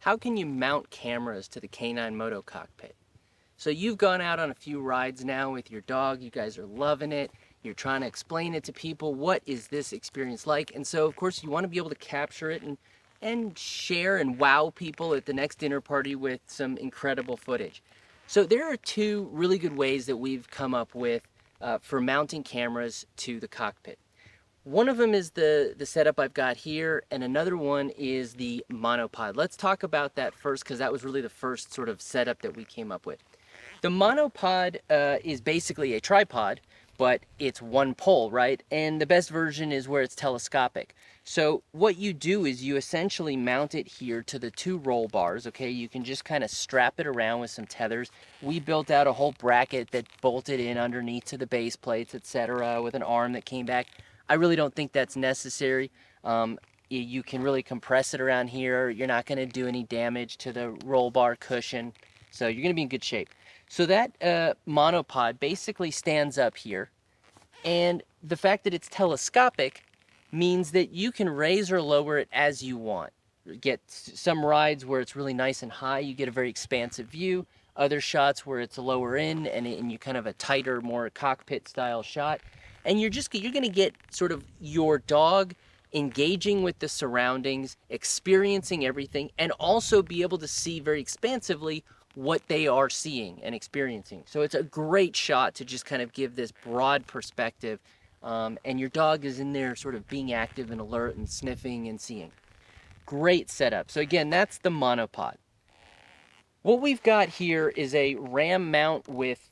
how can you mount cameras to the K9 Moto Cockpit? So you've gone out on a few rides now with your dog, you guys are loving it, you're trying to explain it to people, what is this experience like? And so of course you want to be able to capture it and share and wow people at the next dinner party with some incredible footage. So there are two really good ways that we've come up with for mounting cameras to the cockpit. One of them is the setup I've got here, and another one is the monopod. Let's talk about that first because that was really the first sort of setup that we came up with. The monopod is basically a tripod, but it's one pole, right? And the best version is where it's telescopic. So what you do is you essentially mount it here to the two roll bars, okay? You can just kind of strap it around with some tethers. We built out a whole bracket that bolted in underneath to the base plates, etc., with an arm that came back. I really don't think that's necessary. You can really compress it around here. You're not going to do any damage to the roll bar cushion, so you're going to be in good shape. So that monopod basically stands up here, and the fact that it's telescopic means that you can raise or lower it as you want. Get some rides where it's really nice and high, you get a very expansive view. Other shots where it's lower in and you kind of a tighter, more cockpit style shot. And you're going to get sort of your dog engaging with the surroundings, experiencing everything, and also be able to see very expansively what they are seeing and experiencing. So it's a great shot to just kind of give this broad perspective, and your dog is in there sort of being active and alert and sniffing and seeing. Great setup. So again, that's the monopod. What we've got here is a ram mount with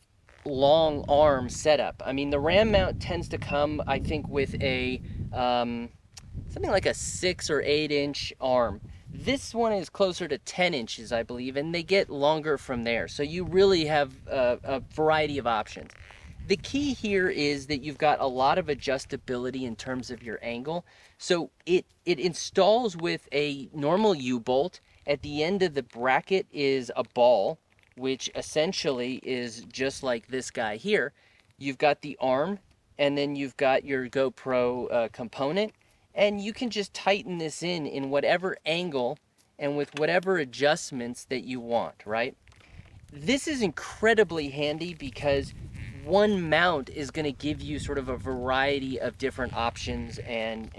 long arm setup. I mean, the ram mount tends to come, I think, with a something like a 6 or 8 inch arm. This one is closer to 10 inches, I believe, and they get longer from there. So you really have a variety of options. The key here is that you've got a lot of adjustability in terms of your angle. So it installs with a normal U-bolt. At the end of the bracket is a ball, which essentially is just like this guy here. You've got the arm, and then you've got your GoPro component, and you can just tighten this in whatever angle and with whatever adjustments that you want, right? This is incredibly handy because one mount is going to give you sort of a variety of different options and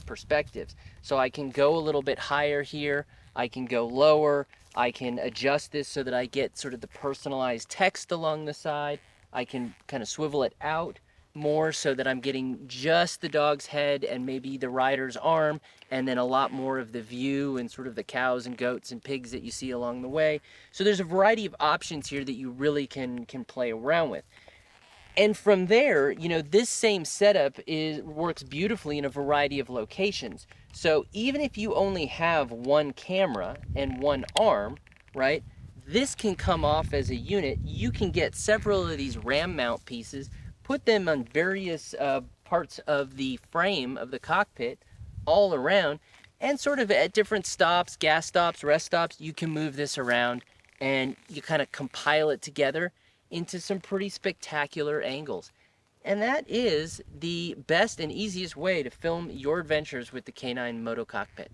perspectives. So I can go a little bit higher here, I can go lower, I can adjust this so that I get sort of the personalized text along the side. I can kind of swivel it out more so that I'm getting just the dog's head and maybe the rider's arm, and then a lot more of the view and sort of the cows and goats and pigs that you see along the way. So there's a variety of options here that you really can play around with. And from there, you know, this same setup works beautifully in a variety of locations. So even if you only have one camera and one arm, right, this can come off as a unit. You can get several of these ram mount pieces, put them on various parts of the frame of the cockpit all around, and sort of at different stops, gas stops, rest stops, you can move this around and you kind of compile it together into some pretty spectacular angles. And that is the best and easiest way to film your adventures with the K9 Moto Cockpit.